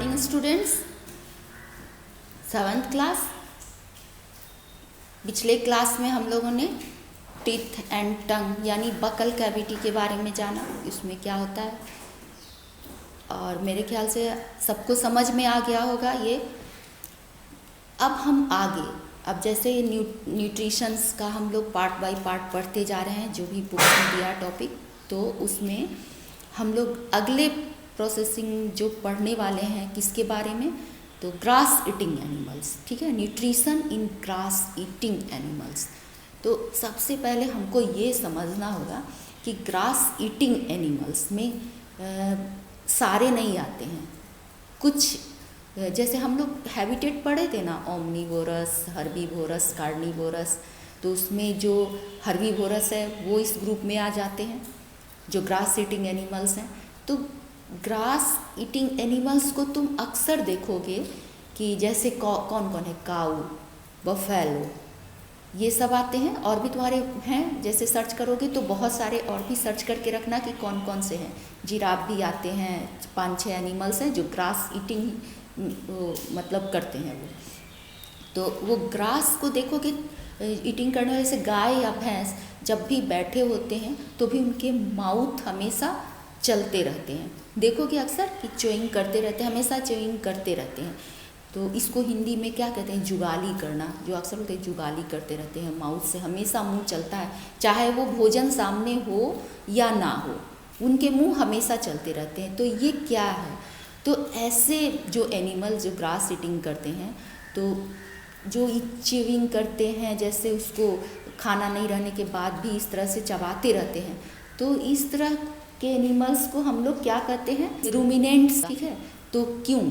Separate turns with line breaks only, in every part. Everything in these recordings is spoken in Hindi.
Morning students, 7th class. पिछले क्लास में हम लोगों ने टीथ एंड टंग यानी बकल कैविटी के बारे में जाना, इसमें क्या होता है, और मेरे ख्याल से सबको समझ में आ गया होगा ये। अब हम आगे, अब जैसे न्यूट्रिशंस का हम लोग पार्ट बाय पार्ट पढ़ते जा रहे हैं, जो भी बुक में दिया टॉपिक, तो उसमें हम लोग अगले प्रोसेसिंग जो पढ़ने वाले हैं किसके बारे में, तो ग्रास ईटिंग एनिमल्स। ठीक है, nutrition in grass eating animals. तो सबसे पहले हमको ये समझना होगा कि ग्रास ईटिंग एनिमल्स में सारे नहीं आते हैं, कुछ जैसे हम लोग हैबिटेट पढ़े थे ना, ओमनीवोरस, हर्बीवोरस, कार्निवोरस, तो उसमें जो हर्बीवोरस है वो इस ग्रुप में आ जाते हैं जो ग्रास ईटिंग एनिमल्स हैं। तो ग्रास ईटिंग एनिमल्स को तुम अक्सर देखोगे कि जैसे कौन कौन है, काऊ, बफेलो, ये सब आते हैं। और भी तुम्हारे हैं, जैसे सर्च करोगे तो बहुत सारे और भी सर्च करके रखना कि कौन कौन से हैं। जिराफ भी आते हैं, 5-6 एनिमल्स हैं जो ग्रास ईटिंग मतलब करते हैं वो। तो वो ग्रास को देखोगे ईटिंग करने वाले, जैसे गाय या भैंस जब भी बैठे होते हैं तो भी उनके माउथ हमेशा चलते रहते हैं, देखोगे अक्सर कि च्यूइंग करते रहते हैं, हमेशा च्यूइंग करते रहते हैं। तो इसको हिंदी में क्या कहते हैं, जुगाली करना, जो अक्सर होते हैं जुगाली करते रहते हैं, माउथ से हमेशा मुंह चलता है, चाहे वो भोजन सामने हो या ना हो, उनके मुंह हमेशा चलते रहते हैं। तो ये क्या है, तो ऐसे जो एनिमल जो ग्रास ईटिंग करते हैं, तो जो च्यूइंग करते हैं, जैसे उसको खाना नहीं रहने के बाद भी इस तरह से चबाते रहते हैं, तो इस तरह के एनिमल्स को हम लोग क्या कहते हैं, रूमिनेंट्स। ठीक है, तो क्यों,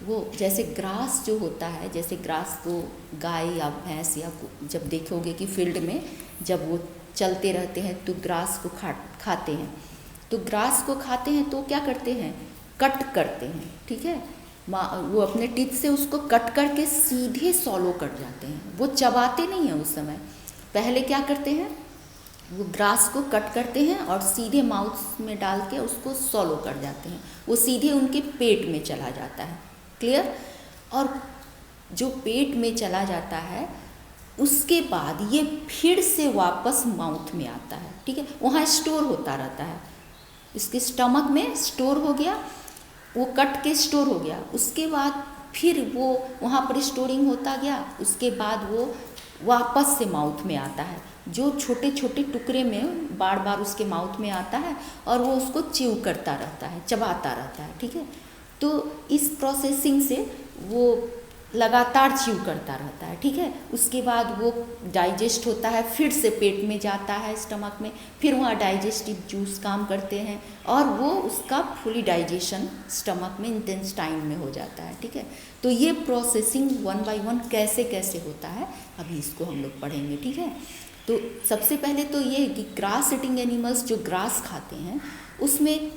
वो जैसे ग्रास जो होता है, जैसे ग्रास को गाय या भैंस या जब देखोगे कि फील्ड में जब वो चलते रहते हैं तो ग्रास को खाते हैं, तो ग्रास को खाते हैं तो क्या करते हैं, कट करते हैं। ठीक है, वो अपने टीथ से उसको कट करके सीधे सॉलो कर जाते हैं, वो चबाते नहीं हैं उस समय। पहले क्या करते हैं, वो ग्रास को कट करते हैं और सीधे माउथ में डाल के उसको सॉलो कर जाते हैं, वो सीधे उनके पेट में चला जाता है। क्लियर। और जो पेट में चला जाता है उसके बाद ये फिर से वापस माउथ में आता है। ठीक है, वहाँ स्टोर होता रहता है, इसके स्टमक में स्टोर हो गया, वो कट के स्टोर हो गया, उसके बाद फिर वो वहाँ पर स्टोरिंग होता गया, उसके बाद वो वापस से माउथ में आता है, जो छोटे छोटे टुकड़े में बार बार उसके माउथ में आता है और वो उसको च्यू करता रहता है, चबाता रहता है। ठीक है, तो इस प्रोसेसिंग से वो लगातार च्यू करता रहता है। ठीक है, उसके बाद वो डाइजेस्ट होता है, फिर से पेट में जाता है, स्टमक में, फिर वहाँ डाइजेस्टिव जूस काम करते हैं और वो उसका फुली डाइजेशन स्टमक में, इंटेस्टाइन में हो जाता है। ठीक है, तो ये प्रोसेसिंग 1 बाय 1 कैसे कैसे होता है, अभी इसको हम लोग पढ़ेंगे। ठीक है, तो सबसे पहले तो ये कि ग्रास ईटिंग एनिमल्स जो ग्रास खाते हैं उसमें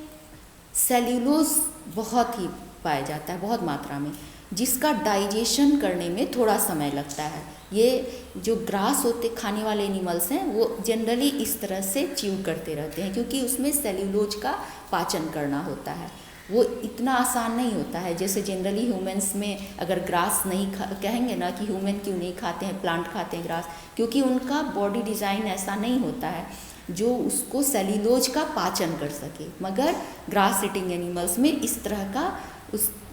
सेल्यूलोज बहुत ही पाया जाता है, बहुत मात्रा में, जिसका डाइजेशन करने में थोड़ा समय लगता है। ये जो ग्रास होते खाने वाले एनिमल्स हैं वो जनरली इस तरह से च्यू करते रहते हैं, क्योंकि उसमें सेल्यूलोज का पाचन करना होता है, वो इतना आसान नहीं होता है। जैसे जनरली ह्यूमंस में अगर ग्रास नहीं कहेंगे ना कि ह्यूमन क्यों नहीं खाते हैं, प्लांट खाते हैं ग्रास, क्योंकि उनका बॉडी डिज़ाइन ऐसा नहीं होता है जो उसको सेल्यूलोज का पाचन कर सके। मगर ग्रास ईटिंग एनिमल्स में इस तरह का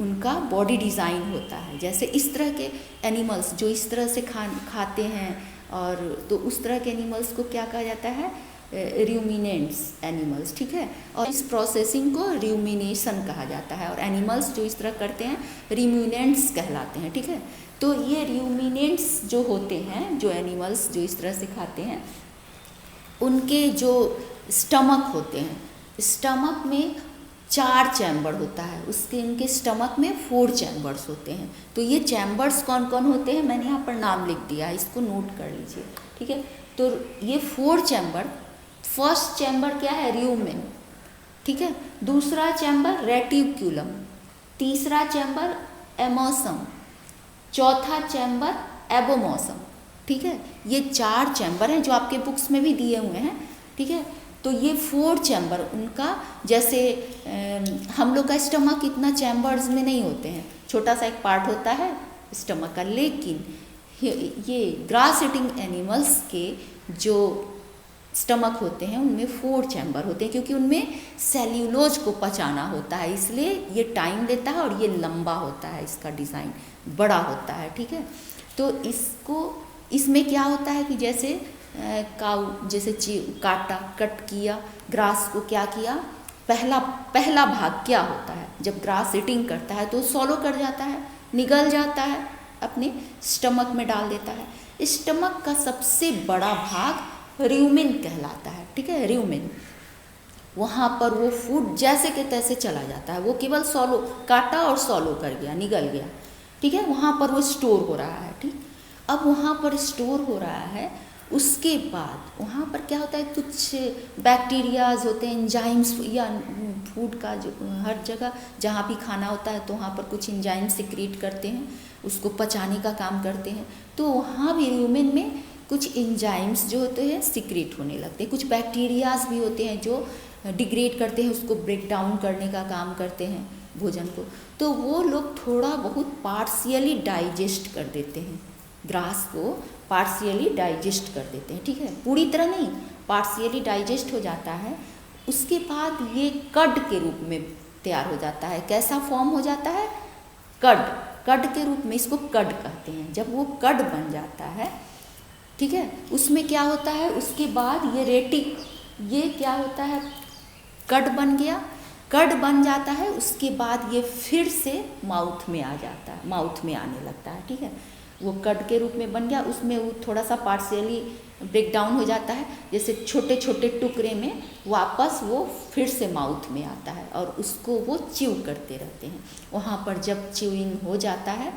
उनका बॉडी डिज़ाइन होता है। जैसे इस तरह के एनिमल्स जो इस तरह से खाते हैं, और तो उस तरह के एनिमल्स को क्या कहा जाता है, रूमिनेंट्स एनिमल्स। ठीक है, और इस प्रोसेसिंग को रूमिनेशन कहा जाता है, और एनिमल्स जो इस तरह करते हैं रूमिनेंट्स कहलाते हैं। ठीक है, तो ये रूमिनेंट्स जो होते हैं, जो एनिमल्स जो इस तरह से खाते हैं, उनके जो स्टमक होते हैं, स्टमक में 4 चैम्बर होता है, उसके उनके स्टमक में 4 चैम्बर्स होते हैं। तो ये चैम्बर्स कौन कौन होते हैं, मैंने यहाँ पर नाम लिख दिया है, इसको नोट कर लीजिए। ठीक है, तो ये 4 चैम्बर, फर्स्ट चैम्बर क्या है, र्यूमेन। ठीक है, दूसरा चैम्बर रेटिक्यूलम, तीसरा चैम्बर एमोसम, चौथा चैम्बर एबोमोसम। ठीक है, ये 4 चैम्बर हैं जो आपके बुक्स में भी दिए हुए हैं। ठीक है, तो ये 4 चैम्बर उनका, जैसे हम लोग का स्टमक इतना चैम्बर्स में नहीं होते हैं, छोटा सा एक पार्ट होता है स्टमक का, लेकिन ये ग्रास ईटिंग एनिमल्स के जो स्टमक होते हैं उनमें 4 चैम्बर होते हैं, क्योंकि उनमें सेल्यूलोज को पचाना होता है, इसलिए ये टाइम लेता है और ये लंबा होता है, इसका डिज़ाइन बड़ा होता है। ठीक है, तो इसमें क्या होता है कि जैसे काऊ जैसे काटा कट किया ग्रास को, क्या किया, पहला भाग क्या होता है, जब ग्रास ईटिंग करता है तो सॉलो कर जाता है, निगल जाता है, अपने स्टमक में डाल देता है। स्टमक का सबसे बड़ा भाग र्यूमेन कहलाता है। ठीक है, र्यूमेन, वहाँ पर वो फूड जैसे के तैसे चला जाता है, वो केवल सॉलो काटा और सॉलो कर गया, निगल गया। ठीक है, वहाँ पर वो स्टोर हो रहा है। ठीक, अब वहाँ पर स्टोर हो रहा है, उसके बाद वहाँ पर क्या होता है, कुछ बैक्टीरियाज होते हैं, एंजाइम्स, या फूड का जो हर जगह जहाँ भी खाना होता है तो वहाँ पर कुछ एंजाइम सिक्रीट करते हैं, उसको पचाने का काम करते हैं। तो वहाँ भी ह्यूमन में कुछ एंजाइम्स जो होते हैं सिक्रीट होने लगते हैं, कुछ बैक्टीरियाज भी होते हैं जो डिग्रेड करते हैं, उसको ब्रेक डाउन करने का काम करते हैं भोजन को। तो वो लोग थोड़ा बहुत पार्शियली डाइजेस्ट कर देते हैं, ग्रास को पार्शियली डाइजेस्ट कर देते हैं। ठीक है, पूरी तरह नहीं, पार्शियली डाइजेस्ट हो जाता है। उसके बाद ये कड के रूप में तैयार हो जाता है। कैसा फॉर्म हो जाता है, कड के रूप में, इसको कड कहते हैं। जब वो कड बन जाता है, ठीक है, उसमें क्या होता है, उसके बाद ये क्या होता है, कड बन गया, कड बन जाता है, उसके बाद ये फिर से माउथ में आ जाता है, माउथ में आने लगता है। ठीक है, वो कड के रूप में बन गया, उसमें वो थोड़ा सा पार्शियली ब्रेक डाउन हो जाता है, जैसे छोटे छोटे टुकड़े में वापस वो फिर से माउथ में आता है और उसको वो च्यू करते रहते हैं। वहाँ पर जब च्यूइंग हो जाता है,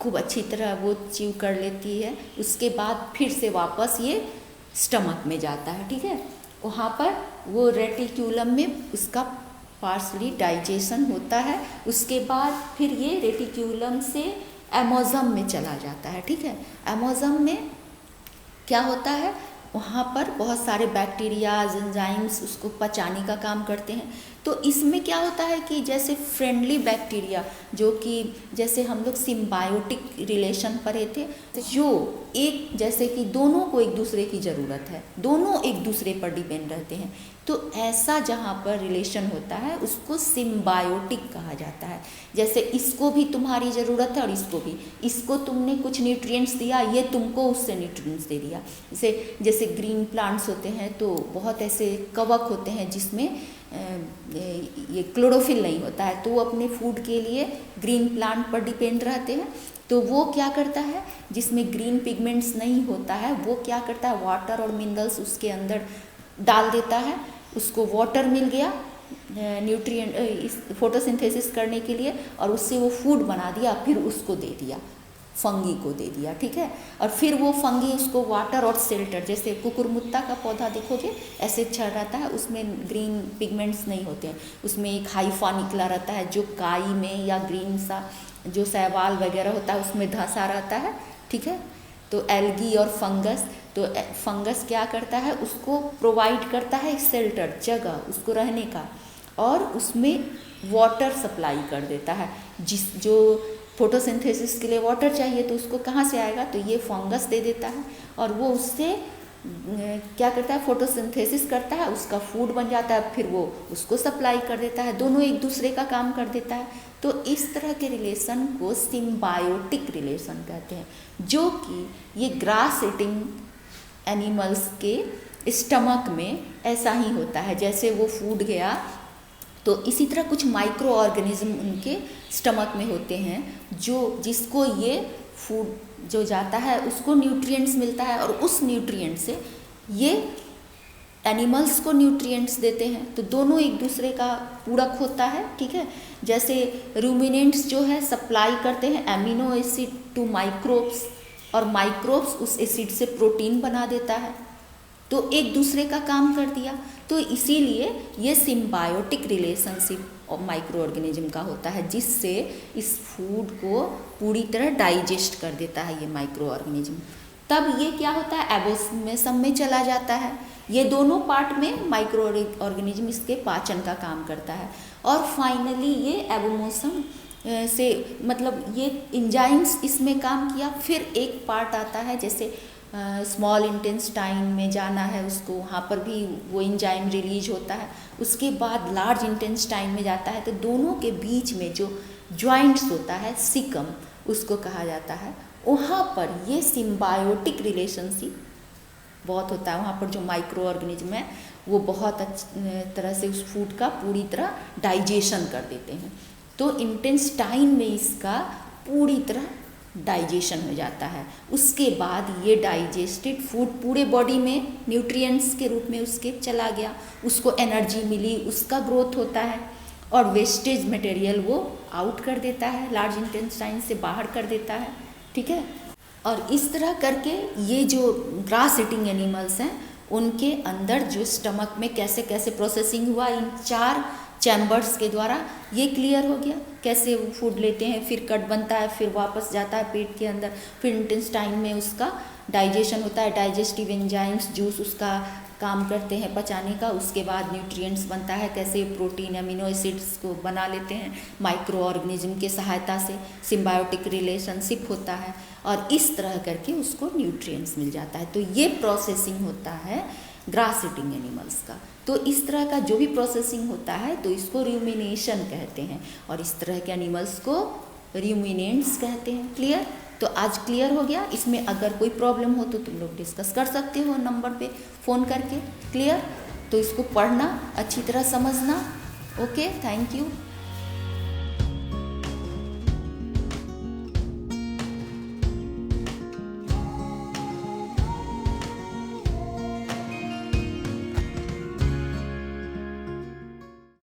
खूब अच्छी तरह वो च्यू कर लेती है, उसके बाद फिर से वापस ये स्टमक में जाता है। ठीक है, वहाँ पर वो रेटिक्यूलम में उसका पार्शली डाइजेशन होता है। उसके बाद फिर ये रेटिक्यूलम से एमोजम में चला जाता है। ठीक है, एमोजम में क्या होता है, वहाँ पर बहुत सारे बैक्टीरियाज, एंजाइम्स उसको पचाने का काम करते हैं। तो इसमें क्या होता है कि जैसे फ्रेंडली बैक्टीरिया, जो कि जैसे हम लोग सिम्बायोटिक रिलेशन पढ़े थे, जो एक जैसे कि दोनों को एक दूसरे की ज़रूरत है, दोनों एक दूसरे पर डिपेंड रहते हैं, तो ऐसा जहाँ पर रिलेशन होता है उसको सिम्बायोटिक कहा जाता है। जैसे इसको भी तुम्हारी ज़रूरत है और इसको भी, इसको तुमने कुछ न्यूट्रिएंट्स दिया, ये तुमको उससे न्यूट्रिएंट्स दे दिया। जैसे ग्रीन प्लांट्स होते हैं तो बहुत ऐसे कवक होते हैं जिसमें ये क्लोरोफिल नहीं होता है, तो वो अपने फूड के लिए ग्रीन प्लांट पर डिपेंड रहते हैं। तो वो क्या करता है, जिसमें ग्रीन पिगमेंट्स नहीं होता है, वो क्या करता है, वाटर और मिनरल्स उसके अंदर डाल देता है, उसको वाटर मिल गया न्यूट्रिएंट फोटोसिंथेसिस करने के लिए, और उससे वो फूड बना दिया, फिर उसको दे दिया, फंगी को दे दिया। ठीक है, और फिर वो फंगी उसको वाटर और शेल्टर, जैसे कुकुरमुत्ता का पौधा देखोगे ऐसे छड़ रहता है, उसमें ग्रीन पिगमेंट्स नहीं होते हैं, उसमें एक हाइफा निकला रहता है जो काई में या ग्रीन सा जो शैवाल वगैरह होता है उसमें धंसा रहता है। ठीक है, तो एल्गी और फंगस, तो फंगस क्या करता है, उसको प्रोवाइड करता है शेल्टर, जगह उसको रहने का, और उसमें वाटर सप्लाई कर देता है। जो फोटोसिंथेसिस के लिए वाटर चाहिए तो उसको कहाँ से आएगा, तो ये फंगस दे देता है, और वो उससे क्या करता है, फोटोसिंथेसिस करता है, उसका फूड बन जाता है, फिर वो उसको सप्लाई कर देता है, दोनों एक दूसरे का काम कर देता है। तो इस तरह के रिलेशन को सिम्बायोटिक रिलेशन कहते हैं, जो कि ये ग्रास ईटिंग एनिमल्स के स्टमक में ऐसा ही होता है। जैसे वो फूड गया तो इसी तरह कुछ माइक्रो ऑर्गेनिज्म उनके स्टमक में होते हैं, जिसको ये फूड जो जाता है उसको न्यूट्रिएंट्स मिलता है, और उस न्यूट्रिएंट से ये एनिमल्स को न्यूट्रिएंट्स देते हैं। तो दोनों एक दूसरे का पूरक होता है। ठीक है, जैसे रूमिनेंट्स जो है सप्लाई करते हैं एमिनो एसिड टू माइक्रोब्स, और माइक्रोब्स उस एसिड से प्रोटीन बना देता है, तो एक दूसरे का काम कर दिया। तो इसीलिए ये सिम्बायोटिक रिलेशनशिप और माइक्रो ऑर्गेनिज्म का होता है, जिससे इस फूड को पूरी तरह डाइजेस्ट कर देता है ये माइक्रो ऑर्गेनिज्म। तब ये क्या होता है, एबोस्मेसम में चला जाता है। ये दोनों पार्ट में माइक्रो ऑर्गेनिज्म इसके पाचन का काम करता है। और फाइनली ये एबोमोसम से मतलब ये इंजाइम्स इसमें काम किया। फिर एक पार्ट आता है जैसे स्मॉल इंटेस्टाइन में जाना है उसको, वहाँ पर भी वो इंजाइम रिलीज होता है। उसके बाद लार्ज इंटेस्टाइन में जाता है, तो दोनों के बीच में जो जॉइंट्स होता है सीकम उसको कहा जाता है, वहाँ पर ये सिम्बायोटिक रिलेशनशिप बहुत होता है। वहाँ पर जो माइक्रो ऑर्गेनिज्म है वो बहुत अच्छी तरह से उस फूड का पूरी तरह डाइजेशन कर देते हैं। तो इंटेस्टाइन में इसका पूरी तरह डाइजेशन हो जाता है। उसके बाद ये डाइजेस्टेड फूड पूरे बॉडी में न्यूट्रिएंट्स के रूप में उसके चला गया, उसको एनर्जी मिली, उसका ग्रोथ होता है और वेस्टेज मटेरियल वो आउट कर देता है, लार्ज इंटेस्टाइन से बाहर कर देता है। ठीक है। और इस तरह करके ये जो ग्रास ईटिंग एनिमल्स हैं उनके अंदर जो स्टमक में कैसे कैसे प्रोसेसिंग हुआ इन 4 चैम्बर्स के द्वारा, ये क्लियर हो गया। कैसे वो फूड लेते हैं, फिर कट बनता है, फिर वापस जाता है पेट के अंदर, फिर इंटेस्टाइन में उसका डाइजेशन होता है, डाइजेस्टिव एंजाइम्स जूस उसका काम करते हैं पचाने का। उसके बाद न्यूट्रिएंट्स बनता है, कैसे प्रोटीन अमीनो एसिड्स को बना लेते हैं माइक्रो ऑर्गेनिज्म के सहायता से, सिम्बायोटिक रिलेशनशिप होता है और इस तरह करके उसको न्यूट्रिएंट्स मिल जाता है। तो ये प्रोसेसिंग होता है ग्रास ईटिंग एनिमल्स का। तो इस तरह का जो भी प्रोसेसिंग होता है तो इसको रूमिनेशन कहते हैं और इस तरह के एनिमल्स को रूमिनेंट्स कहते हैं। क्लियर? तो आज क्लियर हो गया। इसमें अगर कोई प्रॉब्लम हो तो तुम लोग डिस्कस कर सकते हो नंबर पे फ़ोन करके। क्लियर? तो इसको पढ़ना, अच्छी तरह समझना। Okay, thank you.